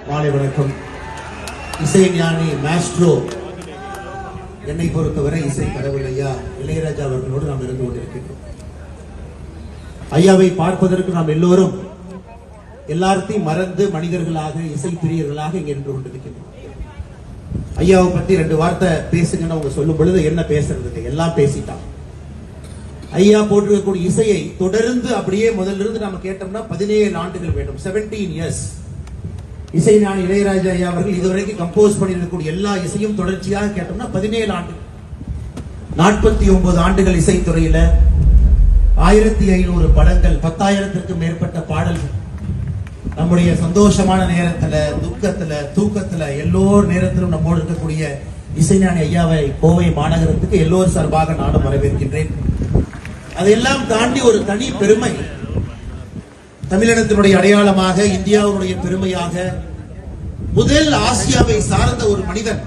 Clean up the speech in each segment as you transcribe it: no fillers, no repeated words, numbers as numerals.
மாலை வணக்கம். இசைஞானி மாஸ்ட்ரோ, என்னை பொறுத்தவரை இசை கடவுள் ஐயா இளையராஜா அவர்களோடு நாம் இருந்து கொண்டிருக்கின்றோம். ஐயாவை பார்ப்பதற்கு நாம் எல்லோரும் எல்லாத்தையும் மறந்து மனிதர்களாக இசை பிரியர்களாக இங்கே நின்று கொண்டிருக்கின்றோம். ஐயாவை பத்தி 2 வார்த்தை பேசுங்கன்னு அவங்க சொல்லும் பொழுது என்ன பேசுறது, எல்லாம் பேசிட்டான். ஐயா போட்டிருக்கக்கூடிய இசையை தொடர்ந்து அப்படியே முதல்ல இருந்து நாம கேட்டோம்னா 17 ஆண்டுகள் வேண்டும். 17 இயர்ஸ். இசைஞானி இளையராஜா ஐயா அவர்கள் இதுவரைக்கும் கம்போஸ் பண்ணியிருக்கக்கூடிய எல்லா இசையும் தொடர்ச்சியாக கேட்டோம்னா 17 ஆண்டுகள். 49 ஆண்டுகள் இசைத்துறையில 1500 படங்கள், 10,000த்திற்கும் மேற்பட்ட பாடல்கள். நம்முடைய சந்தோஷமான நேரத்துல, துக்கத்துல, தூக்கத்துல, எல்லோர் நேரத்திலும் நம்மோடு இருக்கக்கூடிய இசைஞானி ஐயாவை கோவை மாநகரத்துக்கு எல்லோர் சார்பாக நானும் வரவேற்கின்றேன். அதையெல்லாம் தாண்டி ஒரு தனி பெருமை, தமிழினத்தினுடைய அடையாளமாக, இந்தியாவுடைய பெருமையாக, முதல் ஆசியாவை சார்ந்த ஒரு மனிதன்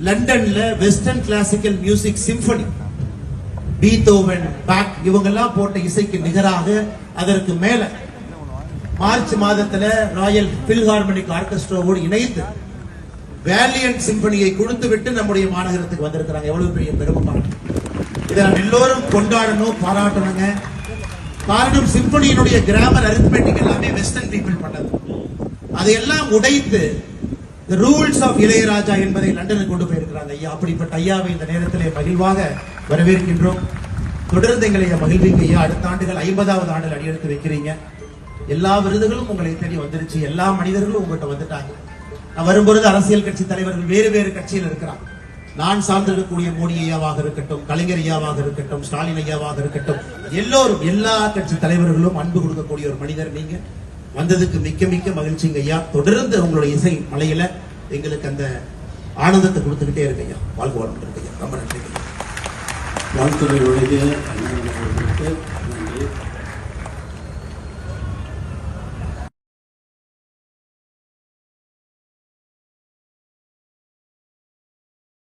லண்டன்ல western classical music symphony, Beethoven, Bach இவங்கெல்லாம் போட்ட இசைக்கு நிகராக, அதற்கு மேல மார்ச் மாதத்துல ராயல் பில்ஹார்மோனிக் ஆர்கெஸ்ட்ராவோடு இணைந்து வேலியன்ட் சிம்பனியை கொடுத்து விட்டு நம்முடைய மாநகரத்துக்கு வந்திருக்கிறாங்க. எவ்வளவு பெரிய பெருமை! இதை நாம் எல்லோரும் கொண்டாடணும், பாராட்டணுங்க. காரணம், சிம்பனியினுடைய கிராமர், அரித்மெட்டிக் எல்லாமே வெஸ்டர்ன் பீப்புள் பண்ணது. அதையெல்லாம் உடைத்து ரூல்ஸ் ஆஃப் இளையராஜா என்பதை லண்டனுக்கு கொண்டு போயிருக்கிறாங்க ஐயா. அப்படிப்பட்ட ஐயாவை இந்த நேரத்திலே மகிழ்வாக வரவேற்கின்றோம். தொடர்ந்து எங்களை மகிழ்விங்க ஐயா. அடுத்த ஆண்டுகள் 50வது ஆண்டில் அடியெடுத்து வைக்கிறீங்க. எல்லா விருதுகளும் உங்களை தேடி வந்துருச்சு. எல்லா மனிதர்களும் உங்கள்கிட்ட வந்துட்டாங்க. நான் வரும்பொழுது அரசியல் கட்சி தலைவர்கள் வேறு வேறு கட்சியில் இருக்கிறாங்க. நான் சார்ந்திருக்கக்கூடிய மோடி ஐயாவாக இருக்கட்டும், கலைஞர் ஐயாவாக இருக்கட்டும், ஸ்டாலின் ஐயாவாக இருக்கட்டும், எல்லோரும், எல்லா கட்சி தலைவர்களும் அன்பு கொடுக்கக்கூடிய ஒரு மனிதர் நீங்க. வந்ததுக்கு மிக்க மிக்க மகிழ்ச்சிங்க ஐயா. தொடர்ந்து உங்களுடைய இசை மலையில எங்களுக்கு அந்த ஆனந்தத்தை கொடுத்துக்கிட்டே இருக்கு ஐயா. வாழ்க்கை வளம் இருக்கு ஐயா. ரொம்ப நன்றி. வாழ்த்துறையுடைய